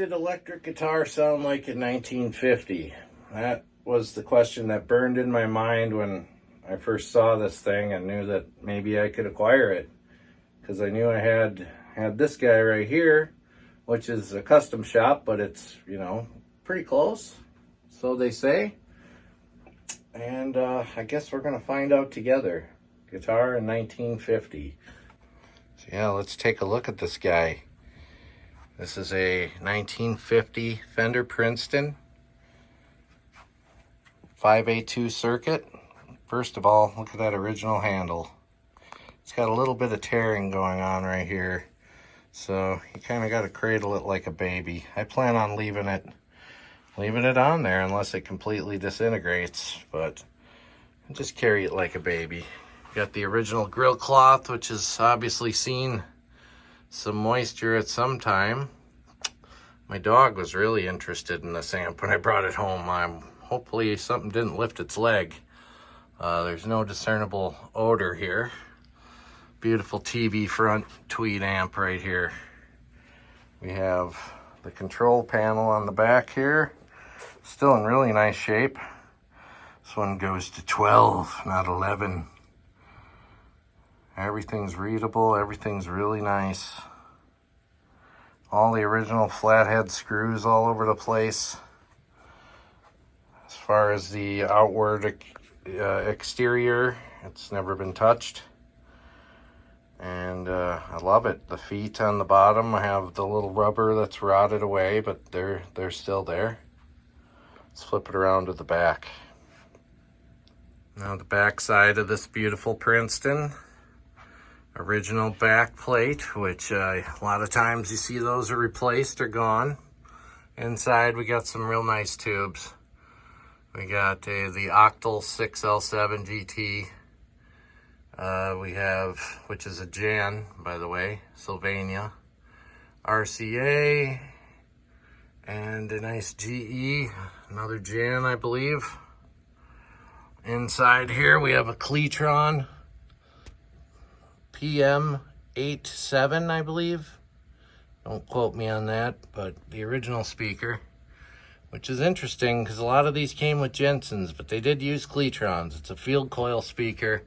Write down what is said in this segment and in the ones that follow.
did electric guitar sound like in 1950? That was the question that burned in my mind when I first saw this thing and knew that maybe I could acquire it. Because I knew I had this guy right here, which is a custom shop, but it's, you know, pretty close, so they say. And I guess we're gonna find out together. Guitar in 1950. So yeah, let's take a look at this guy. This is a 1950 Fender Princeton 5A2 circuit. First of all, look at that original handle. It's got a little bit of tearing going on right here. So you kind of got to cradle it like a baby. I plan on leaving it on there unless it completely disintegrates, but just carry it like a baby. Got the original grill cloth, which has obviously seen some moisture at some time. My dog was really interested in this amp when I brought it home. Hopefully something didn't lift its leg. There's no discernible odor here. Beautiful TV front tweed amp right here. We have the control panel on the back here. Still in really nice shape. This one goes to 12, not 11. Everything's readable, everything's really nice. All the original flathead screws all over the place. As far as the outward exterior, it's never been touched. And I love it. The feet on the bottom have the little rubber that's rotted away, but they're still there. Let's flip it around to the back. Now the back side of this beautiful Princeton. Original back plate, which a lot of times you see those are replaced or gone. Inside we got some real nice tubes. We got the Octal 6L7 GT. We have, which is a Jan, by the way, Sylvania. RCA. And a nice GE, another Jan, I believe. Inside here we have a Cleatron PM87, I believe. Don't quote me on that, but the original speaker. Which is interesting because a lot of these came with Jensens, but they did use Cleatrons. It's a field coil speaker.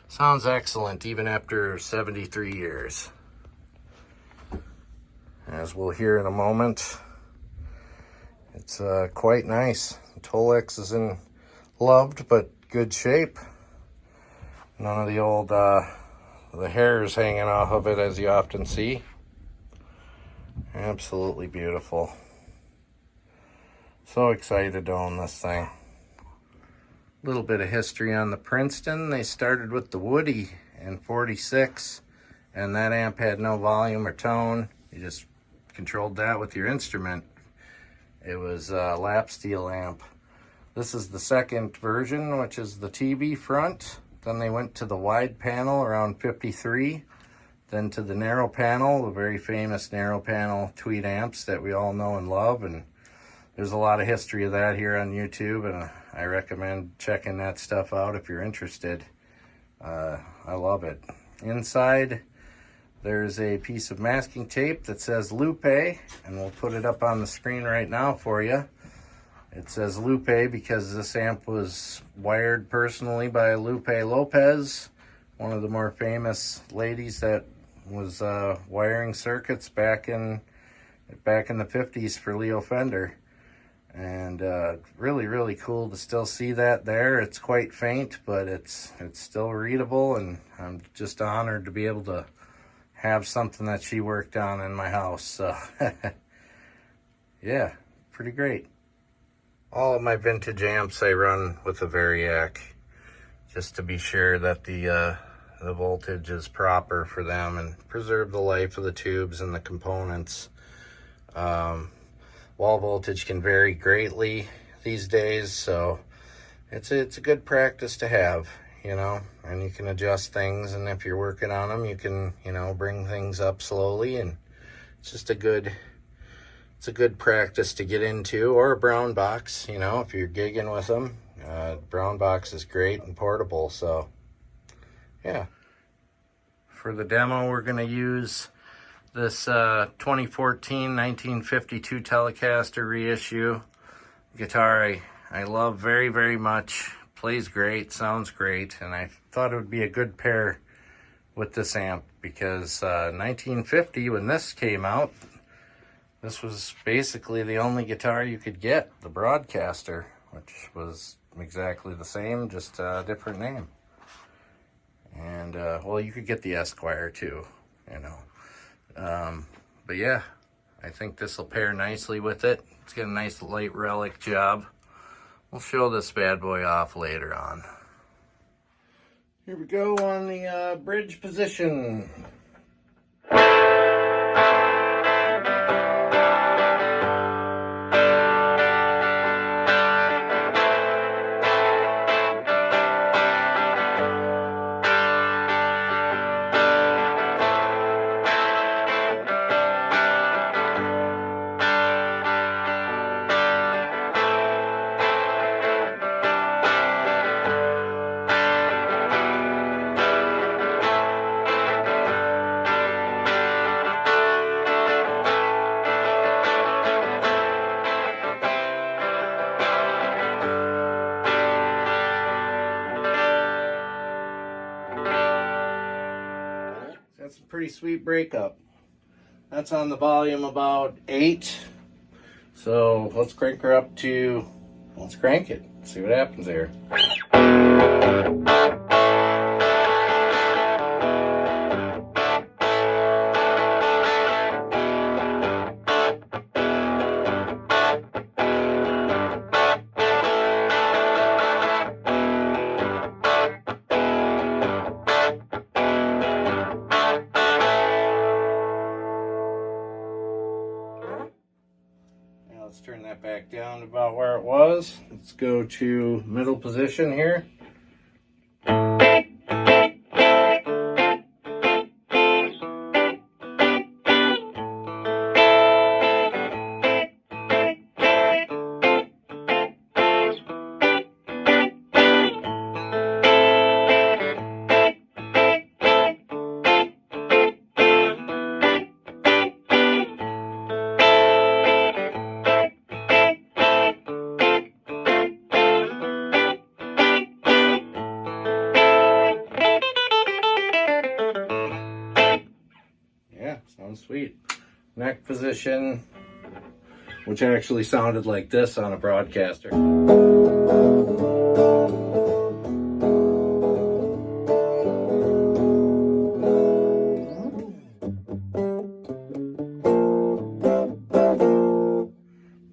Sounds excellent even after 73 years. As we'll hear in a moment, it's quite nice. The Tolex is in loved but good shape. None of the old the hairs hanging off of it, as you often see. Absolutely beautiful. So excited to own this thing. A little bit of history on the Princeton. They started with the Woody in '46, and that amp had no volume or tone. You just controlled that with your instrument. It was a lap steel amp. This is the second version, which is the TB front. Then they went to the wide panel around '53. Then to the narrow panel, the very famous narrow panel tweed amps that we all know and love. And there's a lot of history of that here on YouTube, and I recommend checking that stuff out if you're interested. I love it. Inside, there's a piece of masking tape that says Lupe, and we'll put it up on the screen right now for you. It says Lupe because this amp was wired personally by Lupe Lopez, one of the more famous ladies that was wiring circuits back in the 50s for Leo Fender. And really, really cool to still see that there. It's quite faint, but it's still readable, and I'm just honored to be able to have something that she worked on in my house. So yeah, pretty great. All of my vintage amps I run with a Variac, just to be sure that the voltage is proper for them and preserve the life of the tubes and the components. Wall voltage can vary greatly these days, so it's a good practice to have, you know, and you can adjust things, and if you're working on them, you can, you know, bring things up slowly, and it's just a good practice to get into. Or a brown box, you know, if you're gigging with them. Brown box is great and portable, so yeah. For the demo, we're going to use This 2014 1952 Telecaster reissue guitar I love very, very much. Plays great, sounds great, and I thought it would be a good pair with this amp because 1950, when this came out, this was basically the only guitar you could get, the Broadcaster, which was exactly the same, just a different name. And, well, you could get the Esquire too, you know. But yeah, I think this will pair nicely with it. It's got a nice light relic job. We'll show this bad boy off later on. Here we go on the bridge position. That's a pretty sweet breakup. That's on the volume about 8. So let's crank her up to, let's crank it, see what happens there. Let's turn that back down to about where it was. Let's go to middle position here. Sounds sweet. Neck position, which actually sounded like this on a Broadcaster.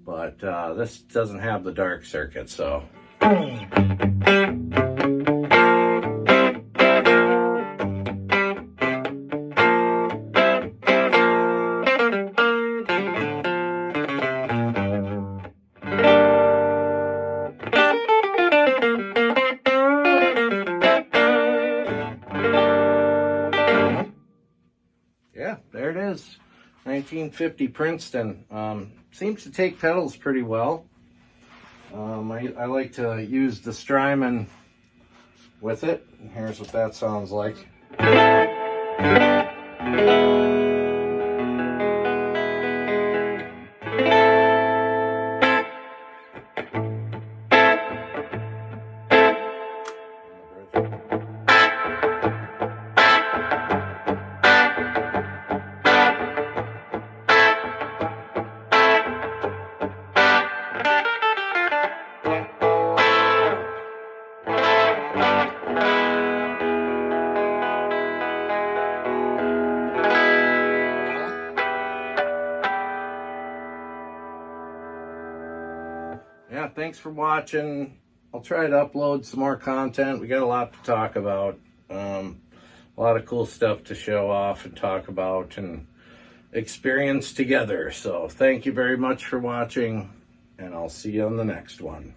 But this doesn't have the dark circuit, so. Yeah, there it is. 1950 Princeton. Seems to take pedals pretty well. I like to use the Strymon with it. Here's what that sounds like. Yeah, thanks for watching. I'll try to upload some more content. We got a lot to talk about. A lot of cool stuff to show off and talk about and experience together. So thank you very much for watching, and I'll see you on the next one.